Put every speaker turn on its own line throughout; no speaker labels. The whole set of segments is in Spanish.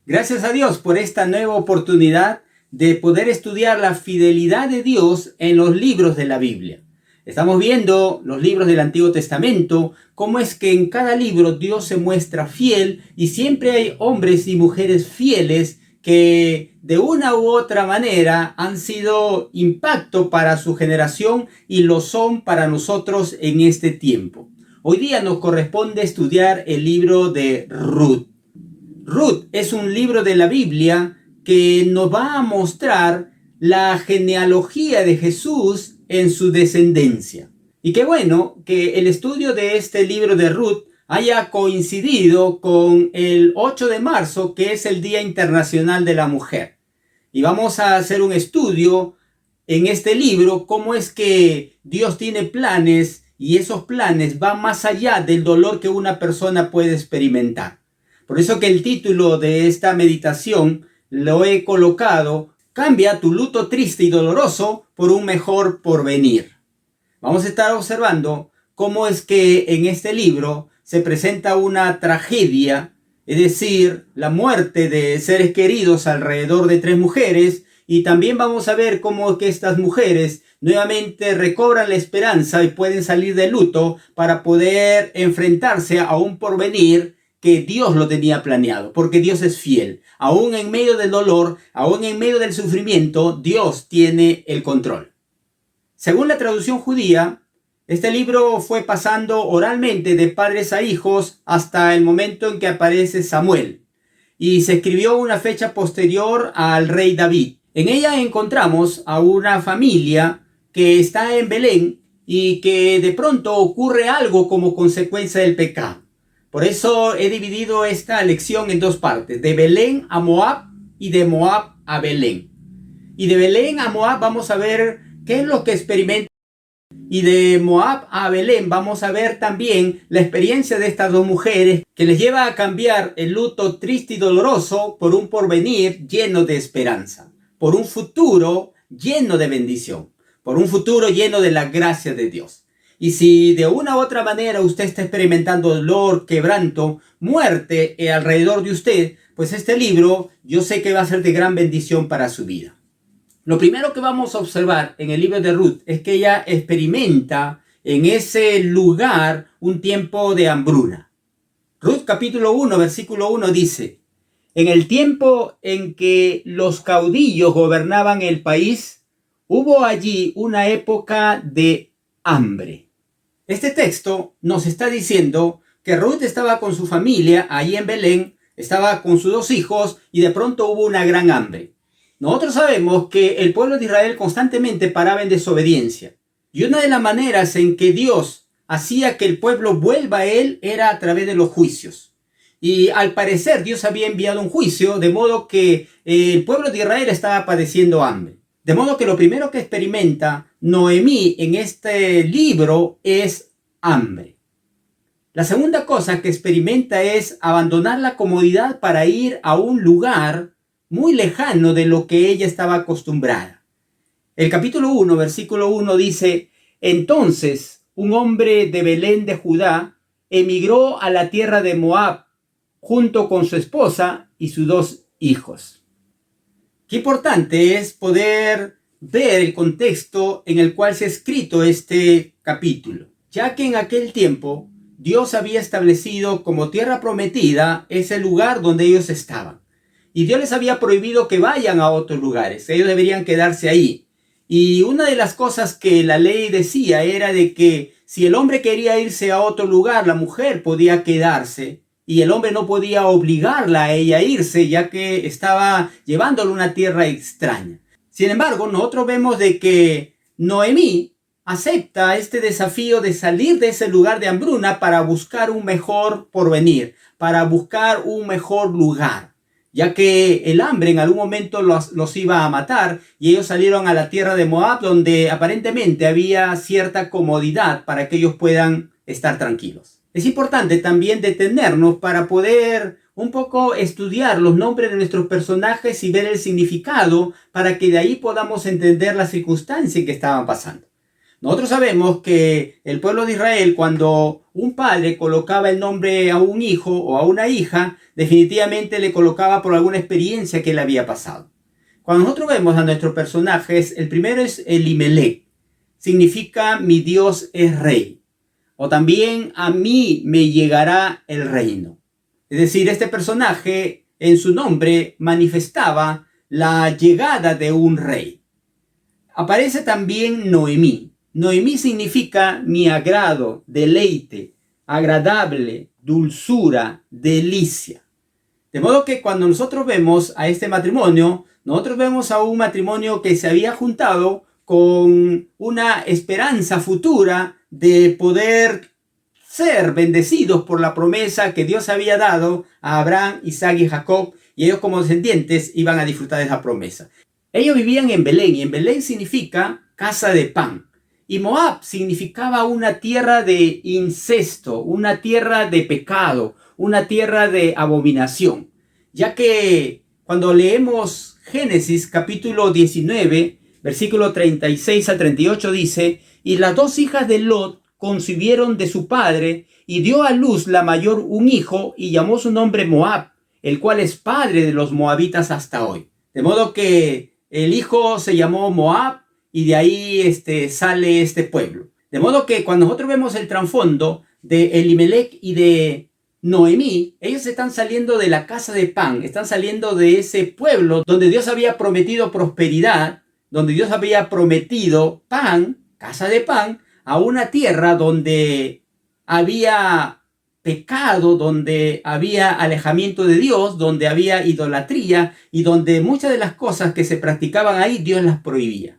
Gracias a Dios por esta nueva oportunidad de poder estudiar la fidelidad de Dios en los libros de la Biblia. Estamos viendo los libros del Antiguo Testamento, cómo es que en cada libro Dios se muestra fiel y siempre hay hombres y mujeres fieles que de una u otra manera han sido impacto para su generación y lo son para nosotros en este tiempo. Hoy día nos corresponde estudiar el libro de Ruth. Ruth es un libro de la Biblia que nos va a mostrar la genealogía de Jesús en su descendencia. Y qué bueno que el estudio de este libro de Ruth haya coincidido con el 8 de marzo, que es el Día Internacional de la Mujer. Y vamos a hacer un estudio en este libro, cómo es que Dios tiene planes y esos planes van más allá del dolor que una persona puede experimentar. Por eso que el título de esta meditación lo he colocado: Cambia tu luto triste y doloroso por un mejor porvenir. Vamos a estar observando cómo es que en este libro se presenta una tragedia, es decir, la muerte de seres queridos alrededor de 3 mujeres, y también vamos a ver cómo es que estas mujeres nuevamente recobran la esperanza y pueden salir del luto para poder enfrentarse a un porvenir que Dios lo tenía planeado, porque Dios es fiel. Aún en medio del dolor, aún en medio del sufrimiento, Dios tiene el control. Según la traducción judía, este libro fue pasando oralmente de padres a hijos hasta el momento en que aparece Samuel, y se escribió una fecha posterior al rey David. En ella encontramos a una familia que está en Belén y que de pronto ocurre algo como consecuencia del pecado. Por eso he dividido esta lección en 2 partes: de Belén a Moab y de Moab a Belén. Y de Belén a Moab vamos a ver qué es lo que experimenta. Y de Moab a Belén vamos a ver también la experiencia de estas 2 mujeres, que les lleva a cambiar el luto triste y doloroso por un porvenir lleno de esperanza, por un futuro lleno de bendición, por un futuro lleno de la gracia de Dios. Y si de una u otra manera usted está experimentando dolor, quebranto, muerte alrededor de usted, pues este libro yo sé que va a ser de gran bendición para su vida. Lo primero que vamos a observar en el libro de Ruth es que ella experimenta en ese lugar un tiempo de hambruna. Ruth capítulo 1, versículo 1 dice: en el tiempo en que los caudillos gobernaban el país, hubo allí una época de hambre. Este texto nos está diciendo que Ruth estaba con su familia allí en Belén, estaba con sus 2 hijos y de pronto hubo una gran hambre. Nosotros sabemos que el pueblo de Israel constantemente paraba en desobediencia. Y una de las maneras en que Dios hacía que el pueblo vuelva a él era a través de los juicios. Y al parecer Dios había enviado un juicio, de modo que el pueblo de Israel estaba padeciendo hambre. De modo que lo primero que experimenta Noemí en este libro es hambre. La segunda cosa que experimenta es abandonar la comodidad para ir a un lugar muy lejano de lo que ella estaba acostumbrada. El capítulo 1, versículo 1 dice: entonces un hombre de Belén de Judá emigró a la tierra de Moab junto con su esposa y sus 2 hijos. Qué importante es poder ver el contexto en el cual se ha escrito este capítulo, ya que en aquel tiempo Dios había establecido como tierra prometida ese lugar donde ellos estaban. Y Dios les había prohibido que vayan a otros lugares, ellos deberían quedarse ahí. Y una de las cosas que la ley decía era de que si el hombre quería irse a otro lugar, la mujer podía quedarse. Y el hombre no podía obligarla a ella a irse, ya que estaba llevándole a una tierra extraña. Sin embargo, nosotros vemos de que Noemí acepta este desafío de salir de ese lugar de hambruna para buscar un mejor porvenir, para buscar un mejor lugar, ya que el hambre en algún momento los iba a matar, y ellos salieron a la tierra de Moab, donde aparentemente había cierta comodidad para que ellos puedan estar tranquilos. Es importante también detenernos para poder un poco estudiar los nombres de nuestros personajes y ver el significado, para que de ahí podamos entender la circunstancia en que estaban pasando. Nosotros sabemos que el pueblo de Israel, cuando un padre colocaba el nombre a un hijo o a una hija, definitivamente le colocaba por alguna experiencia que le había pasado. Cuando nosotros vemos a nuestros personajes, el primero es Elimelech, significa mi Dios es rey, o también a mí me llegará el reino. Es decir, este personaje en su nombre manifestaba la llegada de un rey. Aparece también Noemí. Noemí significa mi agrado, deleite, agradable, dulzura, delicia. De modo que cuando nosotros vemos a este matrimonio, nosotros vemos a un matrimonio que se había juntado con una esperanza futura de poder ser bendecidos por la promesa que Dios había dado a Abraham, Isaac y Jacob, y ellos como descendientes iban a disfrutar de esa promesa. Ellos vivían en Belén, y en Belén significa casa de pan. Y Moab significaba una tierra de incesto, una tierra de pecado, una tierra de abominación. Ya que cuando leemos Génesis capítulo 19, versículo 36 al 38 dice, y las dos hijas de Lot concibieron de su padre, y dio a luz la mayor un hijo, y llamó su nombre Moab, el cual es padre de los moabitas hasta hoy. De modo que el hijo se llamó Moab, y de ahí sale este pueblo. De modo que cuando nosotros vemos el trasfondo de Elimelech y de Noemí, ellos están saliendo de la casa de pan, están saliendo de ese pueblo donde Dios había prometido prosperidad, donde Dios había prometido pan, casa de pan, a una tierra donde había pecado, donde había alejamiento de Dios, donde había idolatría y donde muchas de las cosas que se practicaban ahí Dios las prohibía.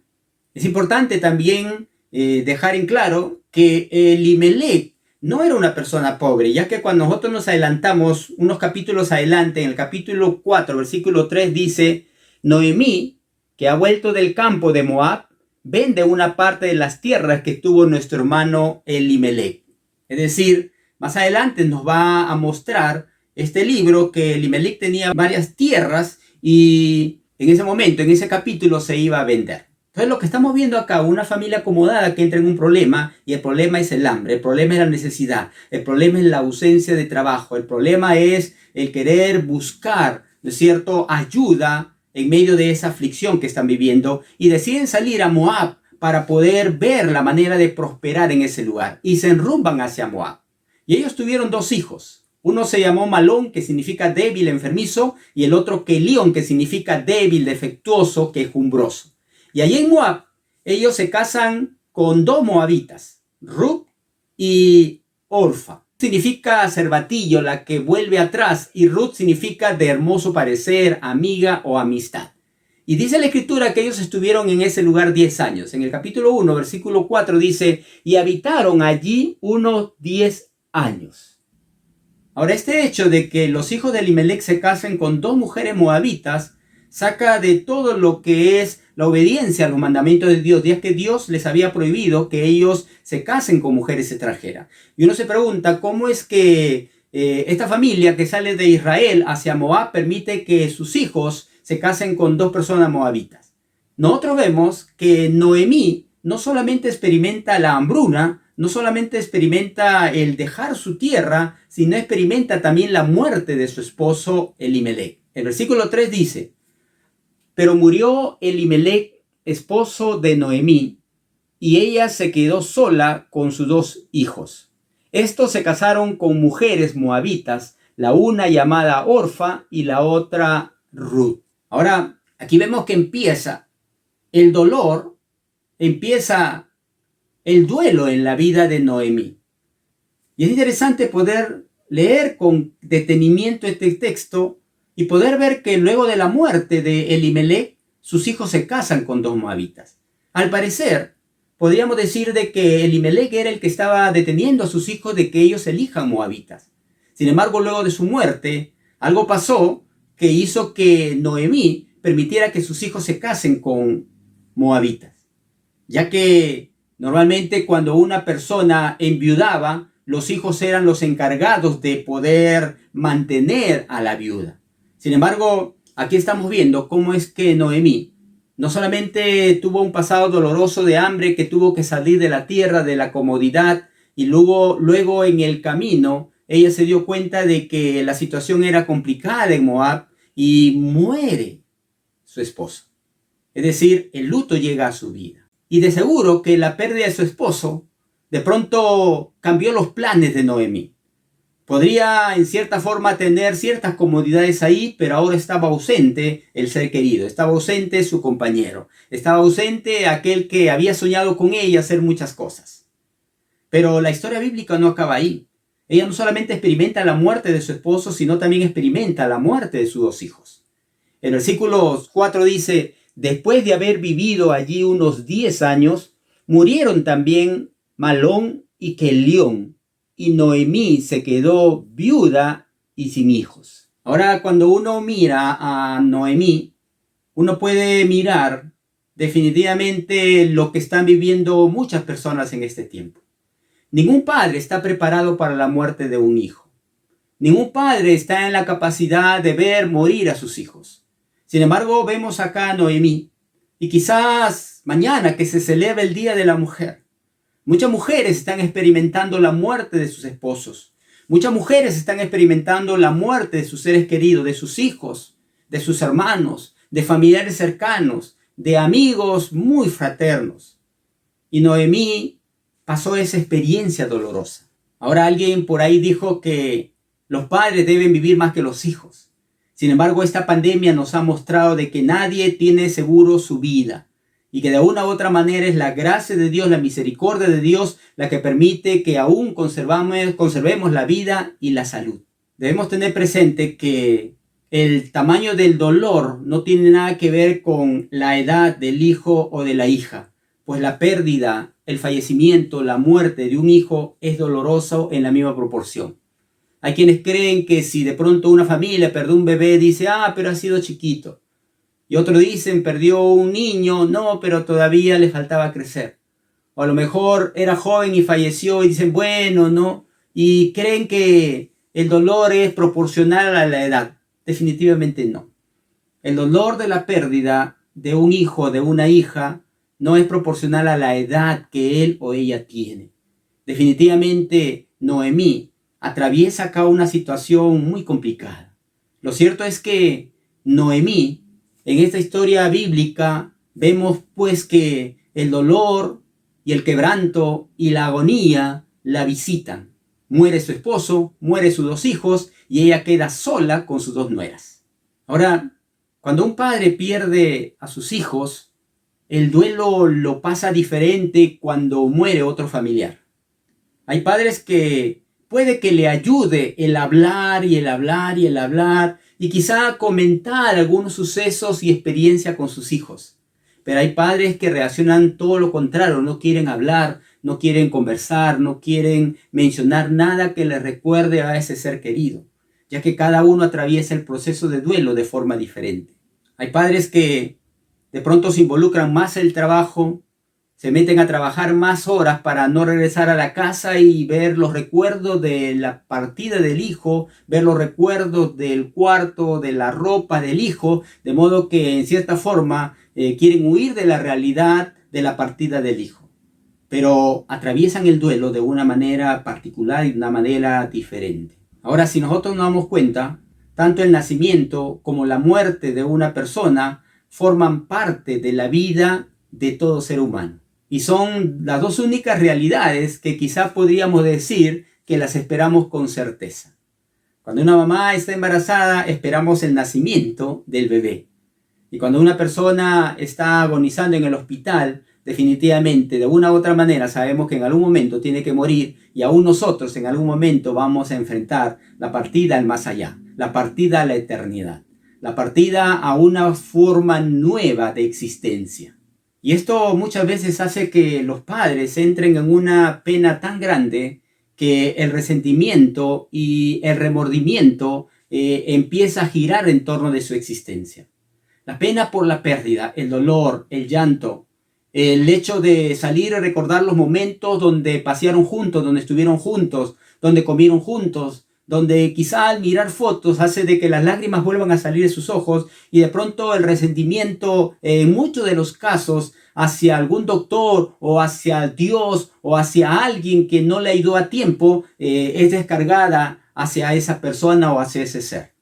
Es importante también dejar en claro que Elimelech no era una persona pobre, ya que cuando nosotros nos adelantamos unos capítulos adelante, en el capítulo 4, versículo 3 dice, Noemí, que ha vuelto del campo de Moab, vende una parte de las tierras que tuvo nuestro hermano Elimelech. Es decir, más adelante nos va a mostrar este libro que Elimelech tenía varias tierras y en ese momento, en ese capítulo, se iba a vender. Entonces lo que estamos viendo acá, una familia acomodada que entra en un problema, y el problema es el hambre, el problema es la necesidad, el problema es la ausencia de trabajo, el problema es el querer buscar, ¿no es cierto?, ayuda en medio de esa aflicción que están viviendo, y deciden salir a Moab para poder ver la manera de prosperar en ese lugar, y se enrumban hacia Moab. Y ellos tuvieron dos hijos. Uno se llamó Malón, que significa débil, enfermizo, y el otro Kelión, que significa débil, defectuoso, quejumbroso. Y allí en Moab, ellos se casan con dos moabitas, Ruth y Orfa. Significa cervatillo, la que vuelve atrás, y Ruth significa de hermoso parecer, amiga o amistad. Y dice la escritura que ellos estuvieron en ese lugar 10 años. En el capítulo 1, versículo 4 dice, y habitaron allí unos 10 años. Ahora, este hecho de que los hijos de Elimelech se casen con dos mujeres moabitas, saca de todo lo que es la obediencia a los mandamientos de Dios, ya que Dios les había prohibido que ellos se casen con mujeres extranjeras. Y uno se pregunta cómo es que esta familia que sale de Israel hacia Moab permite que sus hijos se casen con dos personas moabitas. Nosotros vemos que Noemí no solamente experimenta la hambruna, no solamente experimenta el dejar su tierra, sino experimenta también la muerte de su esposo Elimelech. El versículo 3 dice, pero murió Elimelech, esposo de Noemí, y ella se quedó sola con sus dos hijos. Estos se casaron con mujeres moabitas, la una llamada Orfa y la otra Ruth. Ahora, aquí vemos que empieza el dolor, empieza el duelo en la vida de Noemí. Y es interesante poder leer con detenimiento este texto y poder ver que luego de la muerte de Elimelech, sus hijos se casan con dos moabitas. Al parecer, podríamos decir de que Elimelech era el que estaba deteniendo a sus hijos de que ellos elijan moabitas. Sin embargo, luego de su muerte, algo pasó que hizo que Noemí permitiera que sus hijos se casen con moabitas. Ya que normalmente cuando una persona enviudaba, los hijos eran los encargados de poder mantener a la viuda. Sin embargo, aquí estamos viendo cómo es que Noemí No solamente tuvo un pasado doloroso de hambre, que tuvo que salir de la tierra, de la comodidad, y luego en el camino ella se dio cuenta de que la situación era complicada en Moab y muere su esposo. Es decir, el luto llega a su vida. Y de seguro que la pérdida de su esposo de pronto cambió los planes de Noemí. Podría en cierta forma tener ciertas comodidades ahí, pero ahora estaba ausente el ser querido, estaba ausente su compañero, estaba ausente aquel que había soñado con ella hacer muchas cosas. Pero la historia bíblica no acaba ahí. Ella no solamente experimenta la muerte de su esposo, sino también experimenta la muerte de sus dos hijos. El versículo 4 dice: después de haber vivido allí unos 10 años, murieron también Malón y Kelión, y Noemí se quedó viuda y sin hijos. Ahora, cuando uno mira a Noemí, uno puede mirar definitivamente lo que están viviendo muchas personas en este tiempo. Ningún padre está preparado para la muerte de un hijo. Ningún padre está en la capacidad de ver morir a sus hijos. Sin embargo, vemos acá a Noemí, y quizás mañana que se celebra el Día de la Mujer, muchas mujeres están experimentando la muerte de sus esposos. Muchas mujeres están experimentando la muerte de sus seres queridos, de sus hijos, de sus hermanos, de familiares cercanos, de amigos muy fraternos. Y Noemí pasó esa experiencia dolorosa. Ahora alguien por ahí dijo que los padres deben vivir más que los hijos. Sin embargo, esta pandemia nos ha mostrado de que nadie tiene seguro su vida y que de una u otra manera es la gracia de Dios, la misericordia de Dios, la que permite que aún conservemos la vida y la salud. Debemos tener presente que el tamaño del dolor no tiene nada que ver con la edad del hijo o de la hija, pues la pérdida, el fallecimiento, la muerte de un hijo es doloroso en la misma proporción. Hay quienes creen que si de pronto una familia perdió un bebé, dice, pero ha sido chiquito. Y otros dicen, perdió un niño, no, pero todavía le faltaba crecer. O a lo mejor era joven y falleció y dicen, bueno, no. Y creen que el dolor es proporcional a la edad. Definitivamente no. El dolor de la pérdida de un hijo, de una hija, no es proporcional a la edad que él o ella tiene. Definitivamente Noemí atraviesa acá una situación muy complicada. Lo cierto es que Noemí, en esta historia bíblica, vemos pues que el dolor y el quebranto y la agonía la visitan. Muere su esposo, muere sus dos hijos y ella queda sola con sus dos nueras. Ahora, cuando un padre pierde a sus hijos, el duelo lo pasa diferente cuando muere otro familiar. Hay padres que puede que le ayude el hablar y el hablar y el hablar y quizá comentar algunos sucesos y experiencias con sus hijos. Pero hay padres que reaccionan todo lo contrario, no quieren hablar, no quieren conversar, no quieren mencionar nada que les recuerde a ese ser querido, ya que cada uno atraviesa el proceso de duelo de forma diferente. Hay padres que de pronto se involucran más en el trabajo, se meten a trabajar más horas para no regresar a la casa y ver los recuerdos de la partida del hijo, ver los recuerdos del cuarto, de la ropa del hijo, de modo que en cierta forma quieren huir de la realidad de la partida del hijo. Pero atraviesan el duelo de una manera particular y de una manera diferente. Ahora, si nosotros nos damos cuenta, tanto el nacimiento como la muerte de una persona forman parte de la vida de todo ser humano. Y son las dos únicas realidades que quizá podríamos decir que las esperamos con certeza. Cuando una mamá está embarazada, esperamos el nacimiento del bebé. Y cuando una persona está agonizando en el hospital, definitivamente, de una u otra manera, sabemos que en algún momento tiene que morir y aún nosotros en algún momento vamos a enfrentar la partida al más allá, la partida a la eternidad, la partida a una forma nueva de existencia. Y esto muchas veces hace que los padres entren en una pena tan grande que el resentimiento y el remordimiento empieza a girar en torno de su existencia. La pena por la pérdida, el dolor, el llanto, el hecho de salir y recordar los momentos donde pasearon juntos, donde estuvieron juntos, donde comieron juntos, donde quizá al mirar fotos hace de que las lágrimas vuelvan a salir de sus ojos y de pronto el resentimiento en muchos de los casos hacia algún doctor o hacia Dios o hacia alguien que no le ayudó a tiempo es descargada hacia esa persona o hacia ese ser.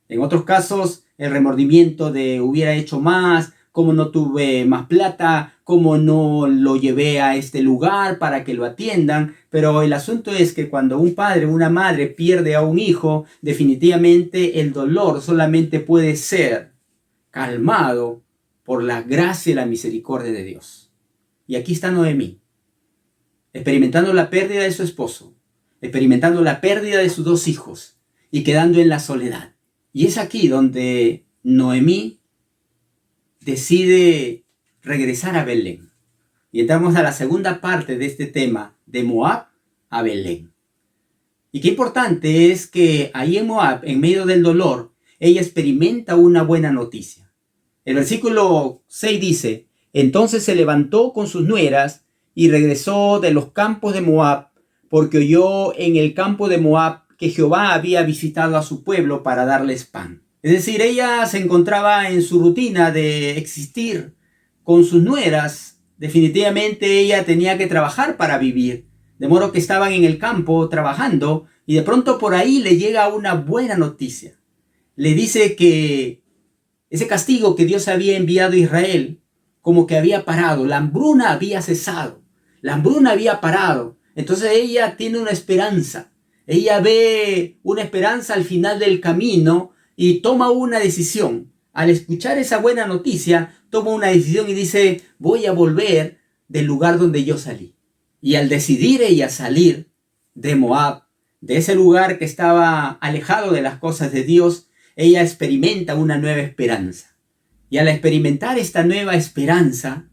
En otros casos, el remordimiento de hubiera hecho más, cómo no tuve más plata, cómo no lo llevé a este lugar para que lo atiendan. Pero el asunto es que cuando un padre o una madre pierde a un hijo, definitivamente el dolor solamente puede ser calmado por la gracia y la misericordia de Dios. Y aquí está Noemí, experimentando la pérdida de su esposo, experimentando la pérdida de sus 2 hijos y quedando en la soledad. Y es aquí donde Noemí decide regresar a Belén. Y entramos a la segunda parte de este tema, de Moab a Belén. Y qué importante es que ahí en Moab, en medio del dolor, ella experimenta una buena noticia. El versículo 6 dice: entonces se levantó con sus nueras y regresó de los campos de Moab, porque oyó en el campo de Moab que Jehová había visitado a su pueblo para darles pan. Es decir, ella se encontraba en su rutina de existir con sus nueras. Definitivamente ella tenía que trabajar para vivir, de modo que estaban en el campo trabajando y de pronto por ahí le llega una buena noticia. Le dice que ese castigo que Dios había enviado a Israel como que había parado, la hambruna había cesado, la hambruna había parado. Entonces ella tiene una esperanza, ella ve una esperanza al final del camino y toma una decisión. Al escuchar esa buena noticia, toma una decisión y dice: voy a volver del lugar donde yo salí. Y al decidir ella salir de Moab, de ese lugar que estaba alejado de las cosas de Dios, ella experimenta una nueva esperanza. Y al experimentar esta nueva esperanza,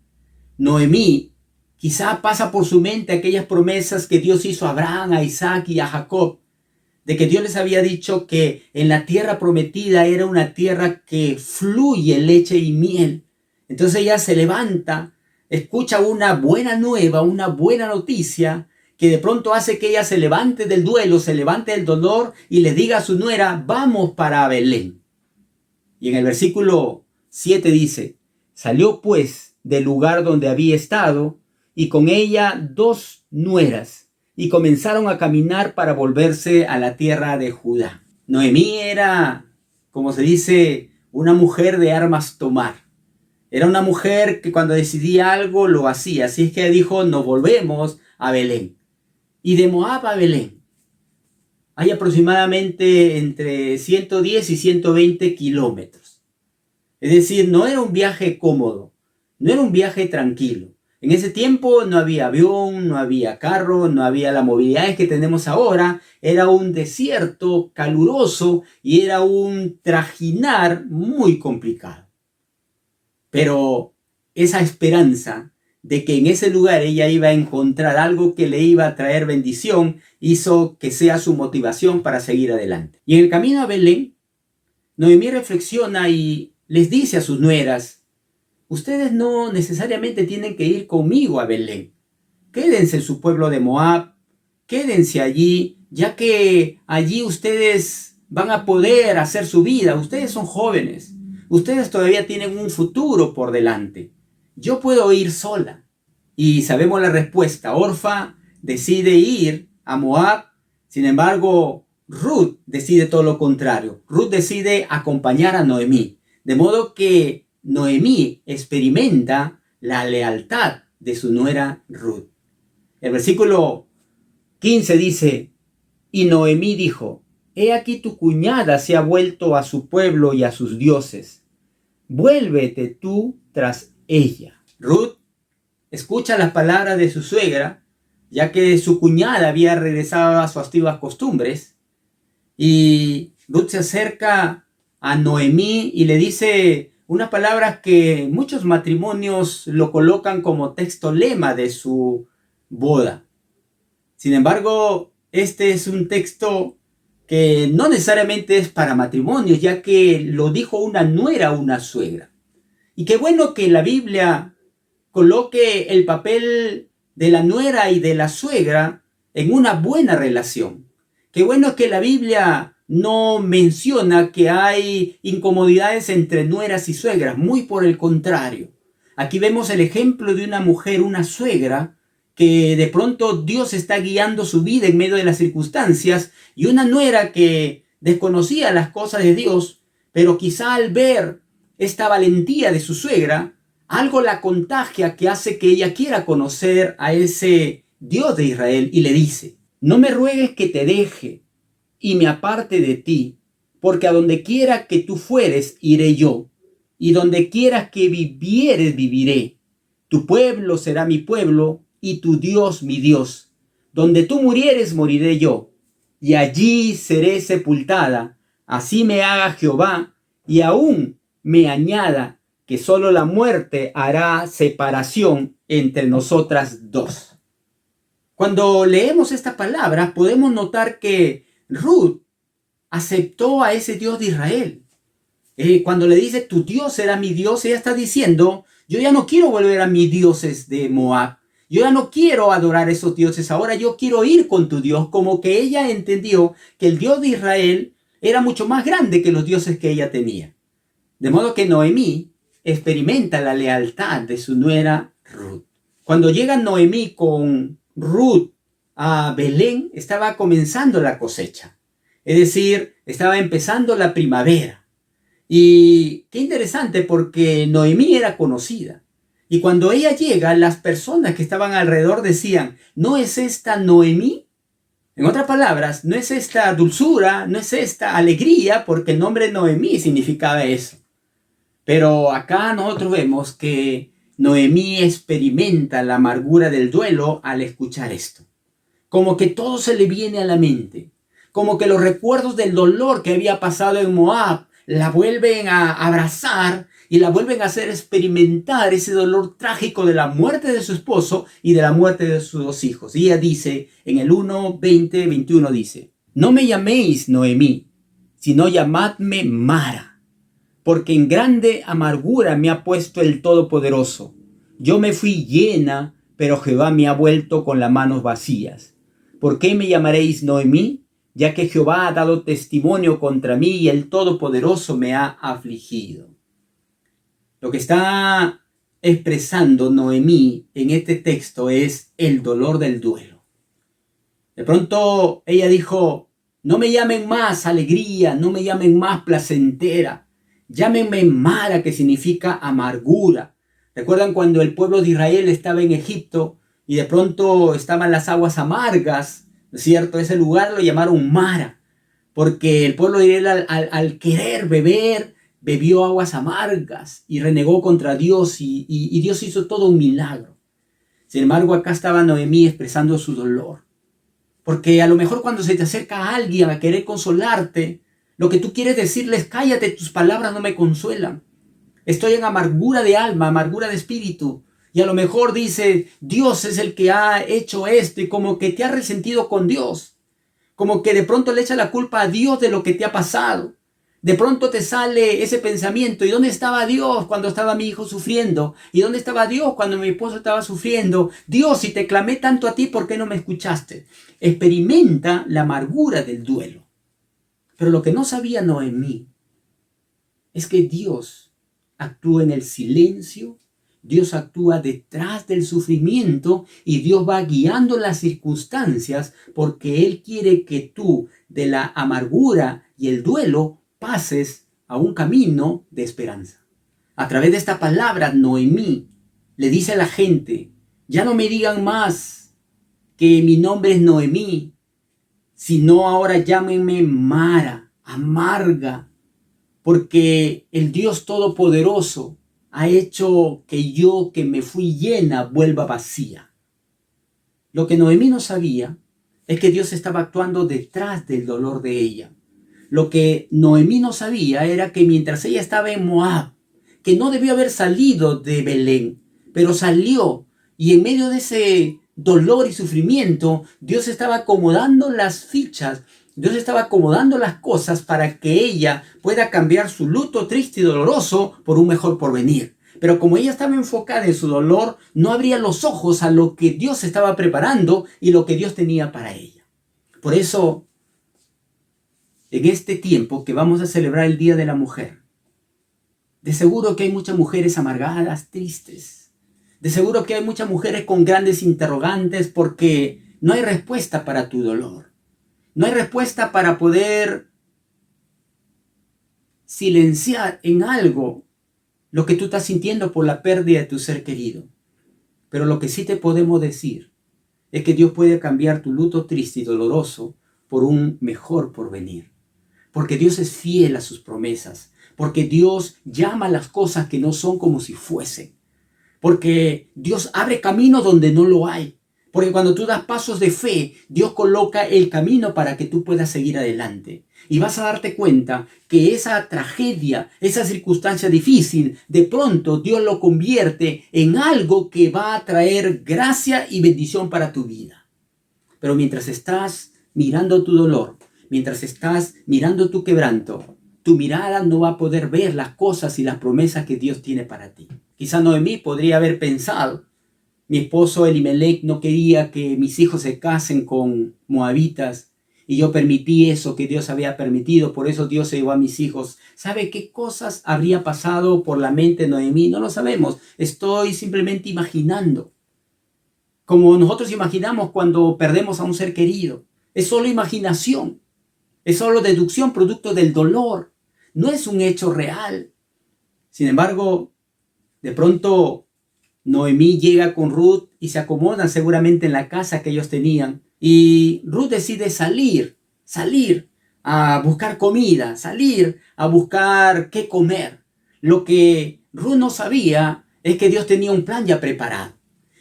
Noemí quizá pasa por su mente aquellas promesas que Dios hizo a Abraham, a Isaac y a Jacob, de que Dios les había dicho que en la tierra prometida era una tierra que fluye leche y miel. Entonces ella se levanta, escucha una buena nueva, una buena noticia, que de pronto hace que ella se levante del duelo, se levante del dolor y le diga a su nuera: vamos para Belén. Y en el versículo 7 dice: salió pues del lugar donde había estado y con ella 2 nueras, y comenzaron a caminar para volverse a la tierra de Judá. Noemí era, como se dice, una mujer de armas tomar. Era una mujer que cuando decidía algo lo hacía. Así es que dijo: nos volvemos a Belén. Y de Moab a Belén hay aproximadamente entre 110 y 120 kilómetros. Es decir, no era un viaje cómodo, no era un viaje tranquilo. En ese tiempo no había avión, no había carro, no había la movilidad que tenemos ahora. Era un desierto caluroso y era un trajinar muy complicado. Pero esa esperanza de que en ese lugar ella iba a encontrar algo que le iba a traer bendición hizo que sea su motivación para seguir adelante. Y en el camino a Belén, Noemí reflexiona y les dice a sus nueras: ustedes no necesariamente tienen que ir conmigo a Belén. Quédense en su pueblo de Moab, quédense allí, ya que allí ustedes van a poder hacer su vida. Ustedes son jóvenes, ustedes todavía tienen un futuro por delante. Yo puedo ir sola. Y sabemos la respuesta. Orfa decide ir a Moab, sin embargo, Ruth decide todo lo contrario. Ruth decide acompañar a Noemí, de modo que Noemí experimenta la lealtad de su nuera Ruth. El versículo 15 dice: y Noemí dijo: he aquí tu cuñada se ha vuelto a su pueblo y a sus dioses. Vuélvete tú tras ella. Ruth escucha las palabras de su suegra, ya que su cuñada había regresado a sus antiguas costumbres. Y Ruth se acerca a Noemí y le dice unas palabras que muchos matrimonios lo colocan como texto lema de su boda. Sin embargo, este es un texto que no necesariamente es para matrimonios, ya que lo dijo una nuera a una suegra. Y qué bueno que la Biblia coloque el papel de la nuera y de la suegra en una buena relación. Qué bueno que la Biblia no menciona que hay incomodidades entre nueras y suegras, muy por el contrario. Aquí vemos el ejemplo de una mujer, una suegra, que de pronto Dios está guiando su vida en medio de las circunstancias, y una nuera que desconocía las cosas de Dios, pero quizá al ver esta valentía de su suegra, algo la contagia que hace que ella quiera conocer a ese Dios de Israel y le dice: no me ruegues que te deje y me aparte de ti, porque a donde quiera que tú fueres, iré yo, y donde quieras que vivieres, viviré. Tu pueblo será mi pueblo, y tu Dios mi Dios. Donde tú murieres, moriré yo, y allí seré sepultada. Así me haga Jehová, y aún me añada, que solo la muerte hará separación entre nosotras dos. Cuando leemos esta palabra, podemos notar que Ruth aceptó a ese Dios de Israel. Cuando le dice, tu Dios será mi Dios, ella está diciendo, yo ya no quiero volver a mis dioses de Moab. Yo ya no quiero adorar esos dioses. Ahora yo quiero ir con tu Dios. Como que ella entendió que el Dios de Israel era mucho más grande que los dioses que ella tenía. De modo que Noemí experimenta la lealtad de su nuera Ruth. Cuando llega Noemí con Ruth a Belén, estaba comenzando la cosecha. Es decir, estaba empezando la primavera. Y qué interesante, porque Noemí era conocida. Y cuando ella llega, las personas que estaban alrededor decían, ¿no es esta Noemí? En otras palabras, no es esta dulzura, no es esta alegría, porque el nombre Noemí significaba eso. Pero acá nosotros vemos que Noemí experimenta la amargura del duelo al escuchar esto. Como que todo se le viene a la mente. Como que los recuerdos del dolor que había pasado en Moab la vuelven a abrazar y la vuelven a hacer experimentar ese dolor trágico de la muerte de su esposo y de la muerte de sus dos hijos. Y ella dice, en el 1:20-21 dice, no me llaméis Noemí, sino llamadme Mara, porque en grande amargura me ha puesto el Todopoderoso. Yo me fui llena, pero Jehová me ha vuelto con las manos vacías. ¿Por qué me llamaréis Noemí? Ya que Jehová ha dado testimonio contra mí y el Todopoderoso me ha afligido. Lo que está expresando Noemí en este texto es el dolor del duelo. De pronto ella dijo, no me llamen más alegría, no me llamen más placentera, llámenme Mara, que significa amargura. ¿Recuerdan cuando el pueblo de Israel estaba en Egipto y de pronto estaban las aguas amargas? ¿No es cierto? Ese lugar lo llamaron Mara, porque el pueblo de Israel al querer beber, bebió aguas amargas y renegó contra Dios y Dios hizo todo un milagro. Sin embargo, acá estaba Noemí expresando su dolor. Porque a lo mejor cuando se te acerca alguien a querer consolarte, lo que tú quieres decirles, cállate, tus palabras no me consuelan. Estoy en amargura de alma, amargura de espíritu. Y a lo mejor dice, Dios es el que ha hecho esto, y como que te ha resentido con Dios. Como que de pronto le echa la culpa a Dios de lo que te ha pasado. De pronto te sale ese pensamiento, ¿y dónde estaba Dios cuando estaba mi hijo sufriendo? ¿Y dónde estaba Dios cuando mi esposo estaba sufriendo? Dios, si te clamé tanto a ti, ¿por qué no me escuchaste? Experimenta la amargura del duelo. Pero lo que no sabía Noemí es que Dios actúa en el silencio, Dios actúa detrás del sufrimiento y Dios va guiando las circunstancias porque Él quiere que tú de la amargura y el duelo pases a un camino de esperanza. A través de esta palabra, Noemí le dice a la gente, ya no me digan más que mi nombre es Noemí, sino ahora llámenme Mara, amarga, porque el Dios Todopoderoso ha hecho que yo, que me fui llena, vuelva vacía. Lo que Noemí no sabía es que Dios estaba actuando detrás del dolor de ella. Lo que Noemí no sabía era que mientras ella estaba en Moab, que no debió haber salido de Belén, pero salió, y en medio de ese dolor y sufrimiento, Dios estaba acomodando las fichas, Dios estaba acomodando las cosas para que ella pueda cambiar su luto triste y doloroso por un mejor porvenir. Pero como ella estaba enfocada en su dolor, no abría los ojos a lo que Dios estaba preparando y lo que Dios tenía para ella. Por eso en este tiempo que vamos a celebrar el Día de la Mujer. De seguro que hay muchas mujeres amargadas, tristes. De seguro que hay muchas mujeres con grandes interrogantes porque no hay respuesta para tu dolor. No hay respuesta para poder silenciar en algo lo que tú estás sintiendo por la pérdida de tu ser querido. Pero lo que sí te podemos decir es que Dios puede cambiar tu luto triste y doloroso por un mejor porvenir. Porque Dios es fiel a sus promesas. Porque Dios llama las cosas que no son como si fuesen. Porque Dios abre camino donde no lo hay. Porque cuando tú das pasos de fe, Dios coloca el camino para que tú puedas seguir adelante. Y vas a darte cuenta que esa tragedia, esa circunstancia difícil, de pronto Dios lo convierte en algo que va a traer gracia y bendición para tu vida. Pero mientras estás mirando tu dolor, mientras estás mirando tu quebranto, tu mirada no va a poder ver las cosas y las promesas que Dios tiene para ti. Quizá Noemí podría haber pensado: mi esposo Elimelech no quería que mis hijos se casen con moabitas y yo permití eso que Dios había permitido, por eso Dios se llevó a mis hijos. ¿Sabe qué cosas habría pasado por la mente de Noemí? No lo sabemos, estoy simplemente imaginando. Como nosotros imaginamos cuando perdemos a un ser querido. Es solo imaginación, es solo deducción producto del dolor, no es un hecho real. Sin embargo, de pronto Noemí llega con Ruth y se acomodan seguramente en la casa que ellos tenían. Y Ruth decide salir a buscar comida, salir a buscar qué comer. Lo que Ruth no sabía es que Dios tenía un plan ya preparado.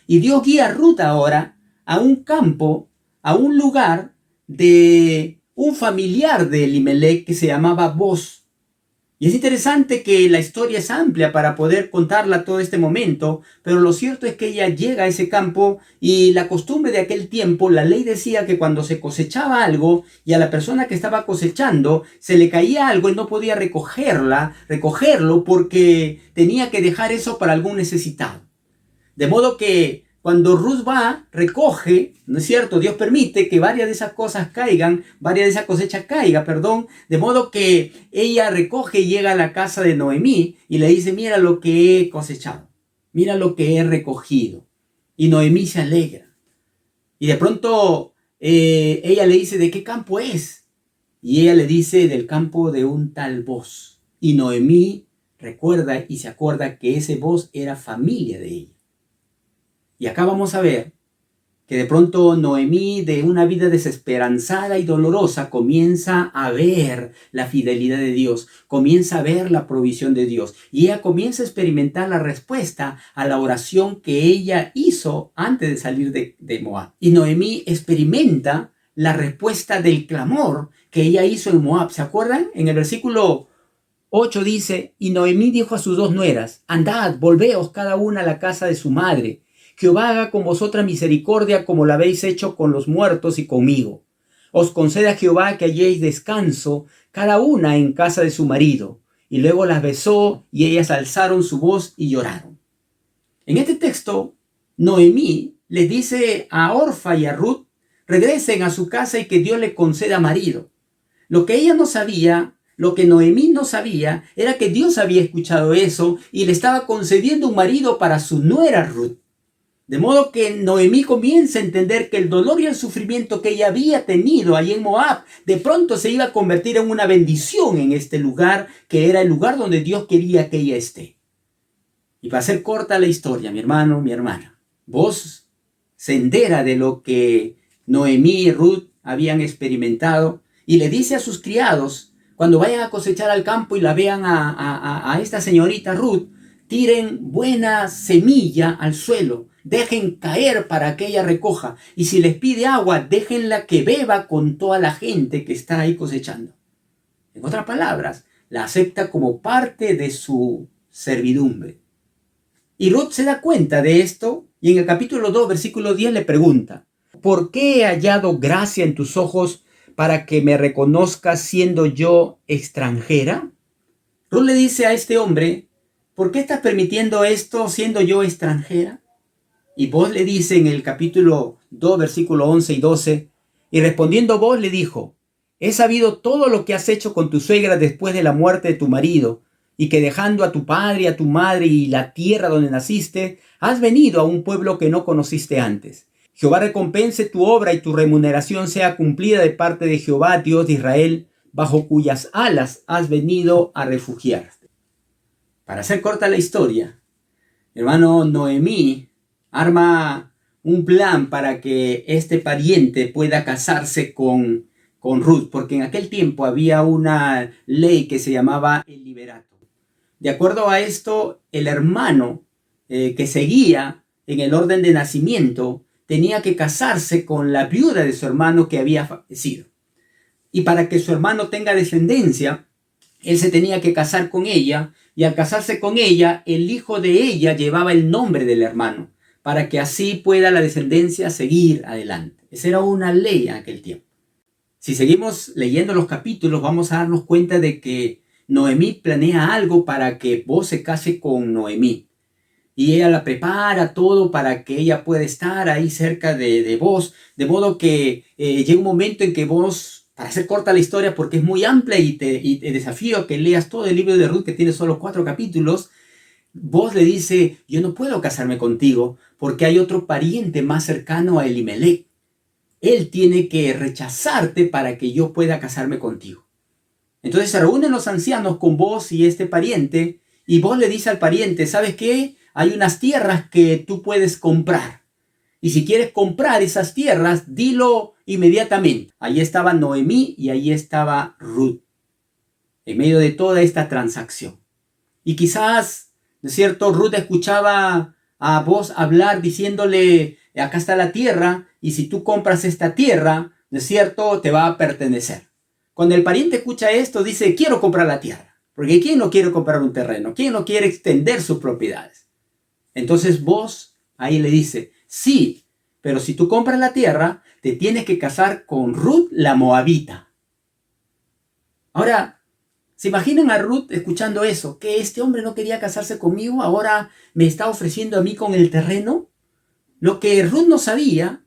Y Dios guía a Ruth ahora a un campo, a un lugar de un familiar de Elimelech que se llamaba Boz. Y es interesante que la historia es amplia para poder contarla todo este momento, pero lo cierto es que ella llega a ese campo y la costumbre de aquel tiempo, la ley decía que cuando se cosechaba algo y a la persona que estaba cosechando se le caía algo y no podía recogerlo porque tenía que dejar eso para algún necesitado. De modo que cuando Ruth va, recoge, ¿no es cierto? Dios permite que varias de esas cosas caigan, varias de esa cosecha caiga, de modo que ella recoge y llega a la casa de Noemí y le dice: mira lo que he cosechado, mira lo que he recogido. Y Noemí se alegra. Y de pronto ella le dice: ¿de qué campo es? Y ella le dice: del campo de un tal Boz. Y Noemí recuerda y se acuerda que ese Boz era familia de ella. Y acá vamos a ver que de pronto Noemí, de una vida desesperanzada y dolorosa, comienza a ver la fidelidad de Dios, comienza a ver la provisión de Dios. Y ella comienza a experimentar la respuesta a la oración que ella hizo antes de salir de Moab. Y Noemí experimenta la respuesta del clamor que ella hizo en Moab. ¿Se acuerdan? En el versículo 8 dice: y Noemí dijo a sus dos nueras: andad, volveos cada una a la casa de su madre. Jehová haga con vosotras misericordia como la habéis hecho con los muertos y conmigo. Os conceda Jehová que halléis descanso, cada una en casa de su marido. Y luego las besó y ellas alzaron su voz y lloraron. En este texto, Noemí les dice a Orfa y a Ruth: regresen a su casa y que Dios le conceda marido. Lo que ella no sabía, lo que Noemí no sabía, era que Dios había escuchado eso y le estaba concediendo un marido para su nuera Ruth. De modo que Noemí comienza a entender que el dolor y el sufrimiento que ella había tenido allí en Moab, de pronto se iba a convertir en una bendición en este lugar, que era el lugar donde Dios quería que ella esté. Y para hacer corta la historia, mi hermano, mi hermana, vos se entera de lo que Noemí y Ruth habían experimentado y le dice a sus criados, cuando vayan a cosechar al campo y la vean a esta señorita Ruth, tiren buena semilla al suelo, dejen caer para que ella recoja, y si les pide agua, déjenla que beba con toda la gente que está ahí cosechando. En otras palabras, la acepta como parte de su servidumbre. Y Ruth se da cuenta de esto y en el capítulo 2, versículo 10 le pregunta: ¿por qué he hallado gracia en tus ojos para que me reconozcas siendo yo extranjera? Ruth le dice a este hombre: ¿por qué estás permitiendo esto siendo yo extranjera? Y Boz le dice en el capítulo 2, versículo 11 y 12, y respondiendo Boz le dijo: he sabido todo lo que has hecho con tu suegra después de la muerte de tu marido, y que dejando a tu padre y a tu madre y la tierra donde naciste, has venido a un pueblo que no conociste antes. Jehová recompense tu obra y tu remuneración sea cumplida de parte de Jehová, Dios de Israel, bajo cuyas alas has venido a refugiarte. Para hacer corta la historia, hermano, Noemí arma un plan para que este pariente pueda casarse con Ruth, porque en aquel tiempo había una ley que se llamaba el liberato. De acuerdo a esto, el hermano que seguía en el orden de nacimiento tenía que casarse con la viuda de su hermano que había fallecido. Y para que su hermano tenga descendencia, él se tenía que casar con ella, y al casarse con ella, el hijo de ella llevaba el nombre del hermano, para que así pueda la descendencia seguir adelante. Esa era una ley en aquel tiempo. Si seguimos leyendo los capítulos, vamos a darnos cuenta de que Noemí planea algo para que Booz se case con Noemí. Y ella la prepara todo para que ella pueda estar ahí cerca de Booz. De modo que llega un momento en que Booz, para hacer corta la historia porque es muy amplia y te desafío a que leas todo el libro de Ruth, que tiene solo 4 capítulos, Booz le dice: yo no puedo casarme contigo porque hay otro pariente más cercano a Elimelech. Él tiene que rechazarte para que yo pueda casarme contigo. Entonces se reúnen los ancianos con Booz y este pariente, y Booz le dice al pariente: ¿sabes qué? Hay unas tierras que tú puedes comprar. Y si quieres comprar esas tierras, dilo inmediatamente. Ahí estaba Noemí y ahí estaba Ruth, en medio de toda esta transacción. Y quizás, ¿no es cierto?, Ruth escuchaba a Booz hablar diciéndole: acá está la tierra, y si tú compras esta tierra, ¿no es cierto?, te va a pertenecer. Cuando el pariente escucha esto, dice: quiero comprar la tierra. Porque ¿quién no quiere comprar un terreno? ¿Quién no quiere extender sus propiedades? Entonces Booz ahí le dice: sí, pero si tú compras la tierra, te tienes que casar con Ruth la Moabita. Ahora, ¿se imaginan a Ruth escuchando eso? ¿Que este hombre no quería casarse conmigo? ¿Ahora me está ofreciendo a mí con el terreno? Lo que Ruth no sabía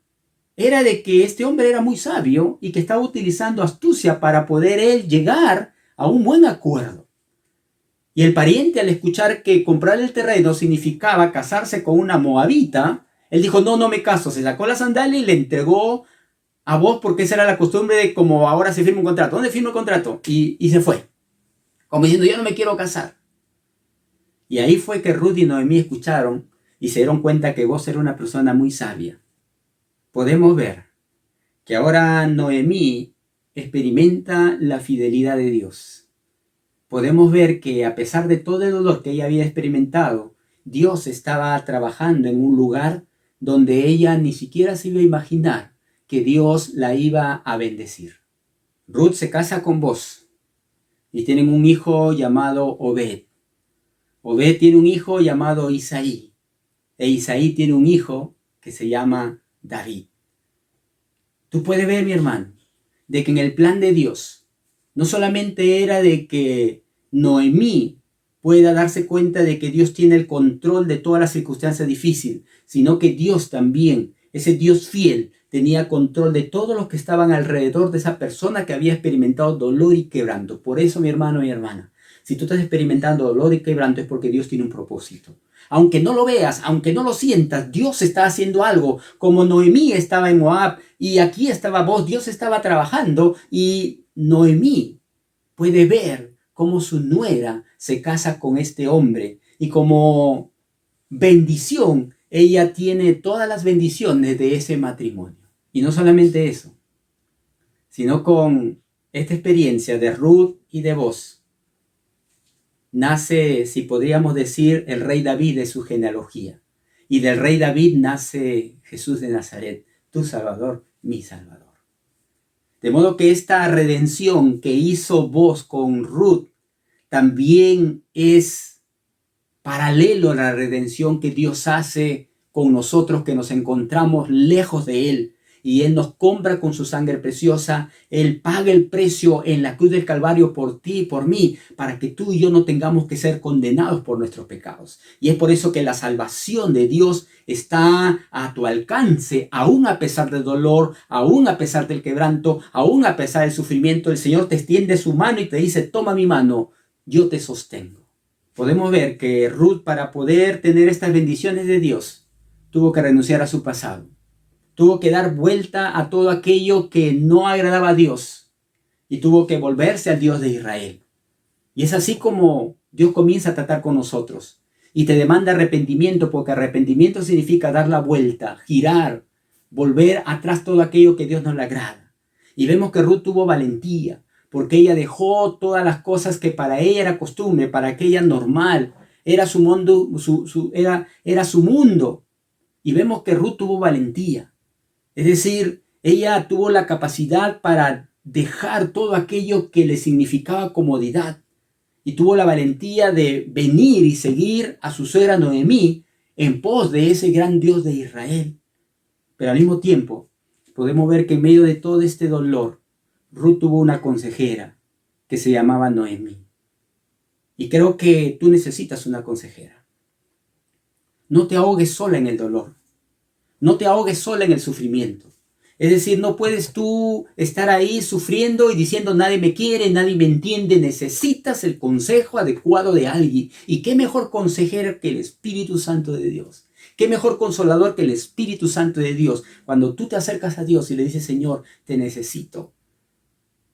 era de que este hombre era muy sabio y que estaba utilizando astucia para poder él llegar a un buen acuerdo. Y el pariente, al escuchar que comprar el terreno significaba casarse con una moabita, él dijo: no me caso. Se sacó la sandalia y le entregó a Booz, porque esa era la costumbre de como ahora se firma un contrato. ¿Dónde firma el contrato? Y se fue, como diciendo: yo no me quiero casar. Y ahí fue que Ruth y Noemí escucharon y se dieron cuenta que Booz era una persona muy sabia. Podemos ver que ahora Noemí experimenta la fidelidad de Dios. Podemos ver que a pesar de todo el dolor que ella había experimentado, Dios estaba trabajando en un lugar donde ella ni siquiera se iba a imaginar que Dios la iba a bendecir. Ruth se casa con Booz y tienen un hijo llamado Obed. Obed tiene un hijo llamado Isaí, e Isaí tiene un hijo que se llama David. Tú puedes ver, mi hermano, de que en el plan de Dios no solamente era de que Noemí pueda darse cuenta de que Dios tiene el control de todas las circunstancias difíciles, sino que Dios también, ese Dios fiel, tenía control de todos los que estaban alrededor de esa persona que había experimentado dolor y quebranto. Por eso, mi hermano y hermana, si tú estás experimentando dolor y quebranto, es porque Dios tiene un propósito. Aunque no lo veas, aunque no lo sientas, Dios está haciendo algo. Como Noemí estaba en Moab y aquí estaba Booz, Dios estaba trabajando, y Noemí puede ver cómo su nuera se casa con este hombre, y como bendición ella tiene todas las bendiciones de ese matrimonio. Y no solamente eso, sino con esta experiencia de Ruth y de Booz nace, si podríamos decir, el rey David de su genealogía. Y del rey David nace Jesús de Nazaret, tu Salvador, mi Salvador. De modo que esta redención que hizo Booz con Ruth también es paralelo a la redención que Dios hace con nosotros, que nos encontramos lejos de Él, y Él nos compra con su sangre preciosa. Él paga el precio en la cruz del Calvario por ti y por mí, para que tú y yo no tengamos que ser condenados por nuestros pecados. Y es por eso que la salvación de Dios está a tu alcance, aún a pesar del dolor, aún a pesar del quebranto, aún a pesar del sufrimiento. El Señor te extiende su mano y te dice: toma mi mano, yo te sostengo. Podemos ver que Ruth, para poder tener estas bendiciones de Dios, tuvo que renunciar a su pasado. Tuvo que dar vuelta a todo aquello que no agradaba a Dios y tuvo que volverse al Dios de Israel. Y es así como Dios comienza a tratar con nosotros y te demanda arrepentimiento, porque arrepentimiento significa dar la vuelta, girar, volver atrás todo aquello que Dios no le agrada. Y vemos que Ruth tuvo valentía, porque ella dejó todas las cosas que para ella era costumbre, para ella normal, era su mundo, era su mundo. Y vemos que Ruth tuvo valentía. Es decir, ella tuvo la capacidad para dejar todo aquello que le significaba comodidad. Y tuvo la valentía de venir y seguir a su suegra Noemí en pos de ese gran Dios de Israel. Pero al mismo tiempo, podemos ver que en medio de todo este dolor, Ruth tuvo una consejera que se llamaba Noemí. Y creo que tú necesitas una consejera. No te ahogues sola en el dolor. No te ahogues sola en el sufrimiento. Es decir, no puedes tú estar ahí sufriendo y diciendo: nadie me quiere, nadie me entiende. Necesitas el consejo adecuado de alguien. Y qué mejor consejero que el Espíritu Santo de Dios. Qué mejor consolador que el Espíritu Santo de Dios. Cuando tú te acercas a Dios y le dices: Señor, te necesito.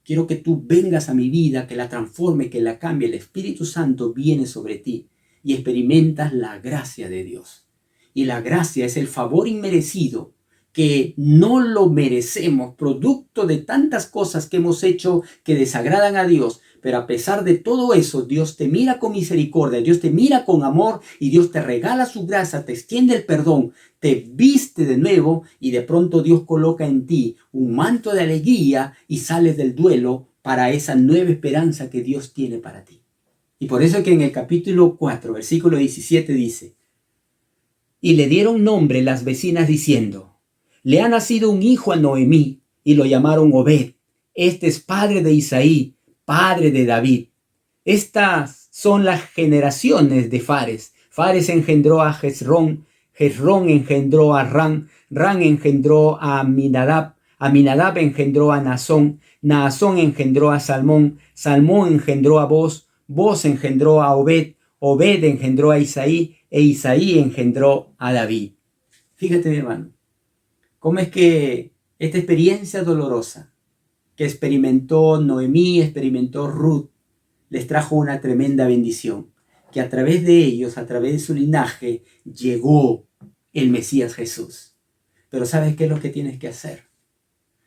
Quiero que tú vengas a mi vida, que la transforme, que la cambie. El Espíritu Santo viene sobre ti y experimentas la gracia de Dios. Y la gracia es el favor inmerecido que no lo merecemos, producto de tantas cosas que hemos hecho que desagradan a Dios. Pero a pesar de todo eso, Dios te mira con misericordia, Dios te mira con amor y Dios te regala su gracia, te extiende el perdón, te viste de nuevo y de pronto Dios coloca en ti un manto de alegría y sales del duelo para esa nueva esperanza que Dios tiene para ti. Y por eso que en el capítulo 4, versículo 17 dice: y le dieron nombre las vecinas diciendo: le ha nacido un hijo a Noemí, y lo llamaron Obed. Este es padre de Isaí, padre de David. Estas son las generaciones de Fares. Fares engendró a Hezrón, Hezrón engendró a Ran, Ran engendró a Aminadab, Aminadab engendró a Naasón, Naasón engendró a Salmón, Salmón engendró a Boz, Boz engendró a Obed, Obed engendró a Isaí, e Isaí engendró a David. Fíjate, mi hermano, cómo es que esta experiencia dolorosa que experimentó Noemí, experimentó Ruth, les trajo una tremenda bendición, que a través de ellos, a través de su linaje, llegó el Mesías Jesús. Pero ¿sabes qué es lo que tienes que hacer?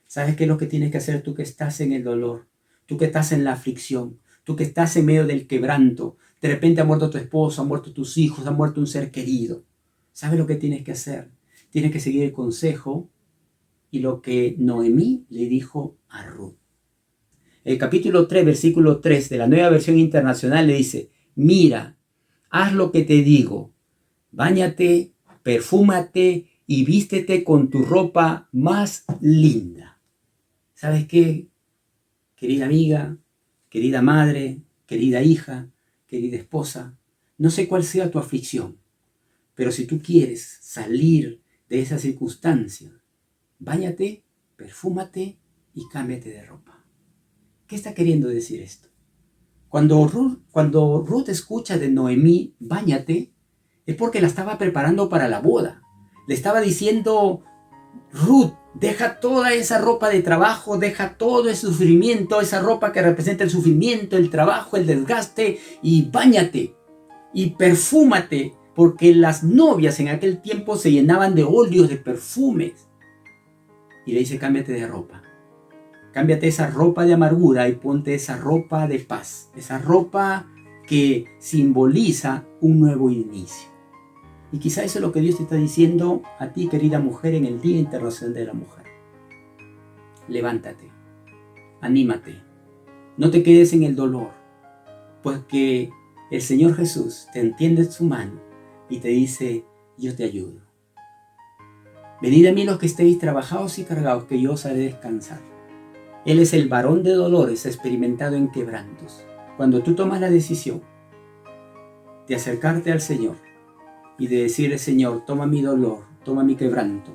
¿Sabes qué es lo que tienes que hacer tú que estás en el dolor? Tú que estás en la aflicción, tú que estás en medio del quebranto. De repente ha muerto tu esposo, han muerto tus hijos, ha muerto un ser querido. ¿Sabes lo que tienes que hacer? Tienes que seguir el consejo y lo que Noemí le dijo a Ruth. El capítulo 3, versículo 3 de la Nueva Versión Internacional le dice: mira, haz lo que te digo, báñate, perfúmate y vístete con tu ropa más linda. ¿Sabes qué? Querida amiga, querida madre, querida hija, querida esposa, no sé cuál sea tu aflicción, pero si tú quieres salir de esa circunstancia, báñate, perfúmate y cámbiate de ropa. ¿Qué está queriendo decir esto? Cuando Ruth escucha de Noemí, báñate, es porque la estaba preparando para la boda. Le estaba diciendo: Ruth, deja toda esa ropa de trabajo, deja todo ese sufrimiento, esa ropa que representa el sufrimiento, el trabajo, el desgaste, y báñate y perfúmate, porque las novias en aquel tiempo se llenaban de óleos, de perfumes. Y le dice: cámbiate de ropa. Cámbiate esa ropa de amargura y ponte esa ropa de paz, esa ropa que simboliza un nuevo inicio. Y quizá eso es lo que Dios te está diciendo a ti, querida mujer, en el Día Internacional de la Mujer. Levántate, anímate, no te quedes en el dolor, porque el Señor Jesús te entiende en su mano y te dice: yo te ayudo. Venid a mí los que estéis trabajados y cargados, que yo os haré descansar. Él es el varón de dolores, experimentado en quebrantos. Cuando tú tomas la decisión de acercarte al Señor y de decirle: Señor, toma mi dolor, toma mi quebranto,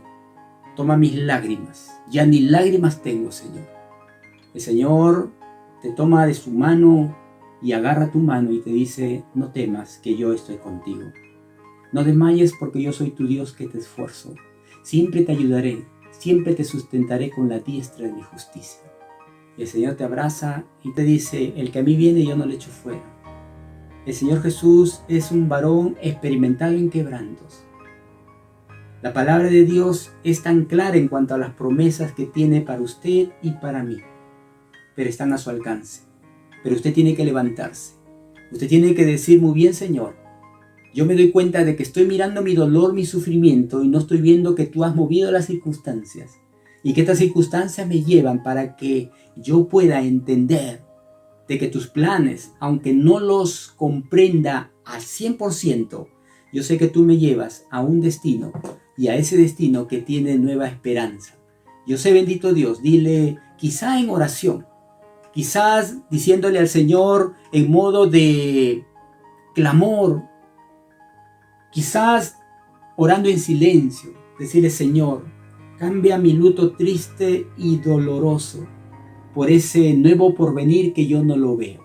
toma mis lágrimas. Ya ni lágrimas tengo, Señor. El Señor te toma de su mano y agarra tu mano y te dice: no temas, que yo estoy contigo. No desmayes, porque yo soy tu Dios que te esfuerzo. Siempre te ayudaré, siempre te sustentaré con la diestra de mi justicia. Y el Señor te abraza y te dice: el que a mí viene yo no le echo fuera. El Señor Jesús es un varón experimentado en quebrantos. La palabra de Dios es tan clara en cuanto a las promesas que tiene para usted y para mí, pero están a su alcance. Pero usted tiene que levantarse. Usted tiene que decir: muy bien, Señor, yo me doy cuenta de que estoy mirando mi dolor, mi sufrimiento, y no estoy viendo que tú has movido las circunstancias, y que estas circunstancias me llevan para que yo pueda entender de que tus planes, aunque no los comprenda al 100%, yo sé que tú me llevas a un destino, y a ese destino que tiene nueva esperanza. Yo sé, bendito Dios, dile, quizá en oración, quizás diciéndole al Señor en modo de clamor, quizás orando en silencio, decirle: Señor, cambia mi luto triste y doloroso por ese nuevo porvenir que yo no lo veo,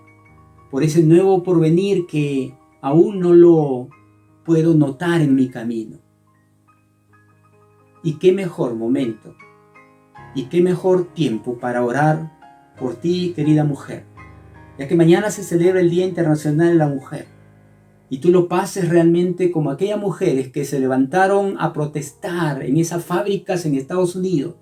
por ese nuevo porvenir que aún no lo puedo notar en mi camino. Y qué mejor momento, y qué mejor tiempo para orar por ti, querida mujer, ya que mañana se celebra el Día Internacional de la Mujer, y tú lo pases realmente como aquellas mujeres que se levantaron a protestar en esas fábricas en Estados Unidos,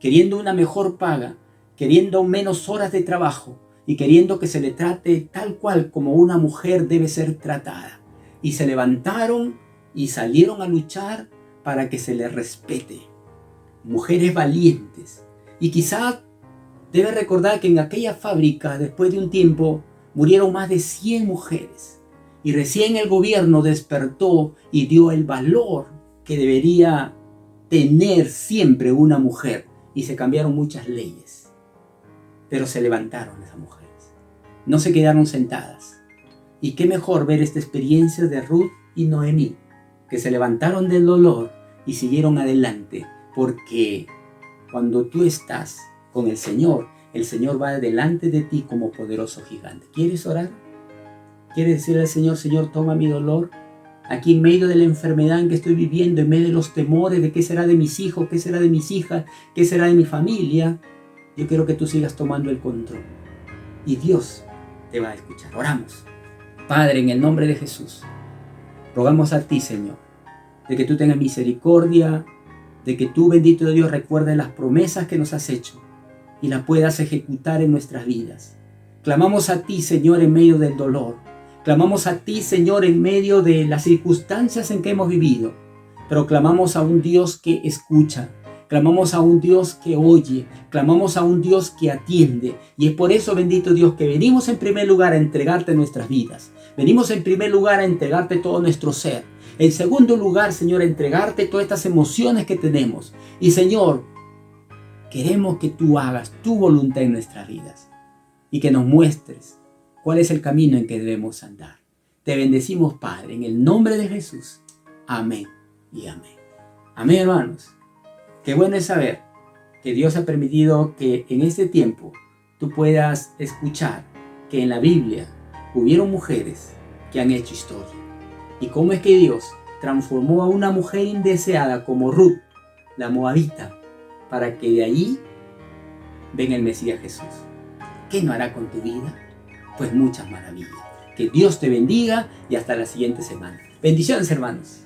queriendo una mejor paga, queriendo menos horas de trabajo y queriendo que se le trate tal cual como una mujer debe ser tratada. Y se levantaron y salieron a luchar para que se les respete. Mujeres valientes. Y quizás debe recordar que en aquella fábrica, después de un tiempo, murieron más de 100 mujeres. Y recién el gobierno despertó y dio el valor que debería tener siempre una mujer. Y se cambiaron muchas leyes. Pero se levantaron esas mujeres. No se quedaron sentadas. Y qué mejor ver esta experiencia de Ruth y Noemí, que se levantaron del dolor y siguieron adelante. Porque cuando tú estás con el Señor va delante de ti como poderoso gigante. ¿Quieres orar? ¿Quieres decirle al Señor: Señor, toma mi dolor? Aquí en medio de la enfermedad en que estoy viviendo, en medio de los temores de qué será de mis hijos, qué será de mis hijas, qué será de mi familia, yo quiero que tú sigas tomando el control. Y Dios te va a escuchar. Oramos. Padre, en el nombre de Jesús, rogamos a ti, Señor, de que tú tengas misericordia, de que tú, bendito Dios, recuerdes las promesas que nos has hecho y las puedas ejecutar en nuestras vidas. Clamamos a ti, Señor, en medio del dolor. Clamamos a ti, Señor, en medio de las circunstancias en que hemos vivido. Pero clamamos a un Dios que escucha. Clamamos a un Dios que oye. Clamamos a un Dios que atiende. Y es por eso, bendito Dios, que venimos en primer lugar a entregarte nuestras vidas. Venimos en primer lugar a entregarte todo nuestro ser. En segundo lugar, Señor, a entregarte todas estas emociones que tenemos. Y, Señor, queremos que tú hagas tu voluntad en nuestras vidas. Y que nos muestres cuál es el camino en que debemos andar. Te bendecimos, Padre, en el nombre de Jesús. Amén y amén. Amén, hermanos. Qué bueno es saber que Dios ha permitido que en este tiempo tú puedas escuchar que en la Biblia hubieron mujeres que han hecho historia. Y cómo es que Dios transformó a una mujer indeseada como Ruth, la moabita, para que de allí venga el Mesías Jesús. ¿Qué no hará con tu vida? Pues muchas maravillas. Que Dios te bendiga y hasta la siguiente semana. Bendiciones, hermanos.